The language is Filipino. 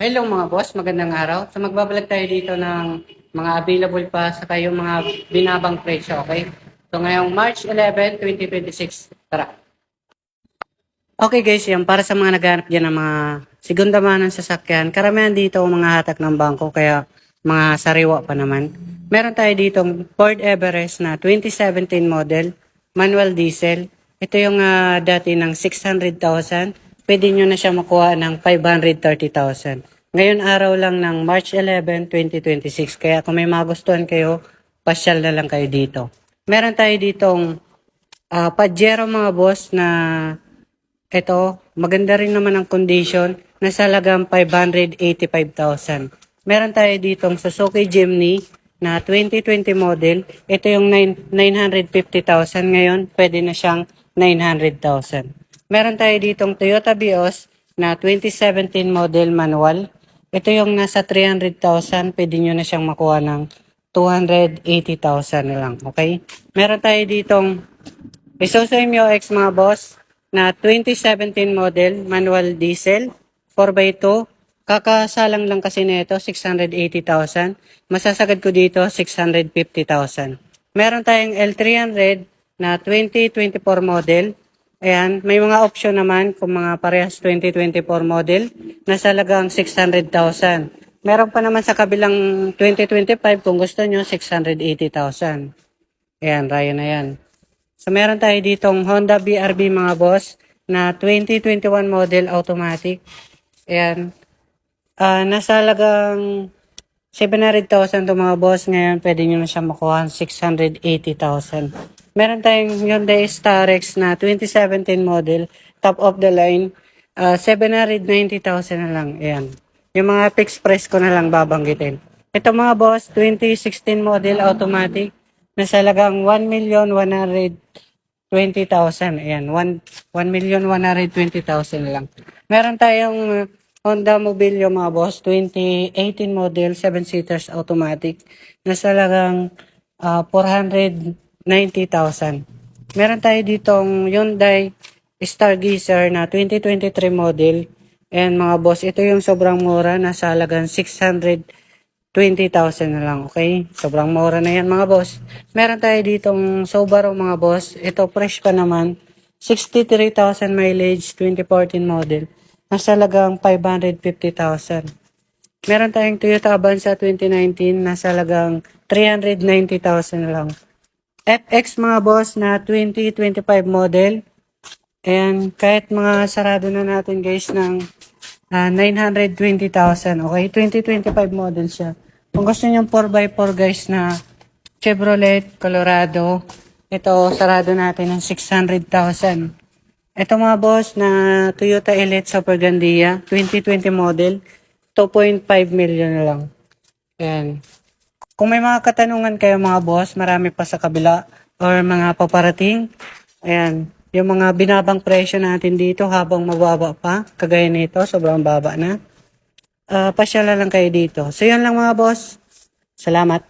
Hello mga boss, magandang araw. So magbabalag tayo dito ng mga available pa sa kayong mga binabang presyo, okay? So ngayong March 11, 2026, tara. Okay guys, yan para sa mga naghahanap dyan ng mga segunda mano ng sasakyan. Karamihan dito ang mga hatak ng bangko kaya mga sariwa pa naman. Meron tayo ditong Ford Everest na 2017 model, manual diesel. Ito yung dati ng 600,000. Pwede nyo na siya makuha ng 530,000. Ngayon araw lang ng March 11, 2026. Kaya kung may magustuhan kayo, pasyal na lang kayo dito. Meron tayo ditong Pajero mga boss na ito, maganda rin naman ang condition. Nasa halagang 585,000. Meron tayo ditong Suzuki Jimny na 2020 model. Ito yung 950,000 ngayon. Pwede na siyang 900,000. Meron tayo ditong Toyota Vios na 2017 model manual. Ito yung nasa 300,000. Pwede nyo na siyang makuha ng 280,000 na lang. Okay? Meron tayo ditong Isuzu MU-X mga boss na 2017 model, manual diesel, 4x2. Kakasalang lang kasi nito, 680,000. Masasagad ko dito, 650,000. Meron tayong L300 na 2024 model. Ayan, may mga option naman kung mga parehas 2024 model. Nasa lagang 600,000. Meron pa naman sa kabilang 2025 kung gusto nyo, 680,000. Ayan, raya na yan. So, meron tayo ditong Honda BRB mga boss na 2021 model automatic. Ayan. Nasa halagang 700,000 to mga boss. Ngayon, pwede nyo na siya makuha 680,000. Meron tayong Hyundai Starex na 2017 model, top of the line. 790,000 na lang. Ayan. Yung mga fixed price ko na lang babanggitin. Ito mga boss, 2016 model automatic. Nasa halagang 1,120,000. Ayan, 1,120,000 lang. Meron tayong Honda Mobilio mga boss, 2018 model, 7-seaters automatic. Nasa halagang 490,000. Meron tayo ditong Hyundai Stargazer na 2023 model. And mga boss, ito yung sobrang mura, nasa halagang 620,000 na lang, okay? Sobrang mura na yan mga boss. Meron tayo ditong Subaru mga boss. Ito fresh pa naman. 63,000 mileage, 2014 model. Nasa halagang 550,000. Meron tayong Toyota Avanza 2019. Nasa halagang 390,000 na lang. FX mga boss na 2025 model. And kahit mga sarado na natin guys ng 920,000. Okay, 2025 model siya. Kung gusto niyo 4x4 guys na Chevrolet Colorado, ito sarado natin ng 600,000. Ito mga boss na Toyota Elite Super Gandia, 2020 model, 2.5 million na lang. Ayan. Kung may mga katanungan kayo mga boss, marami pa sa kabila or mga paparating, ayan, yung mga binabang presyo natin dito habang mababa pa, kagaya nito, sobrang baba na. Pasyala lang kayo dito. So yun lang mga boss. Salamat.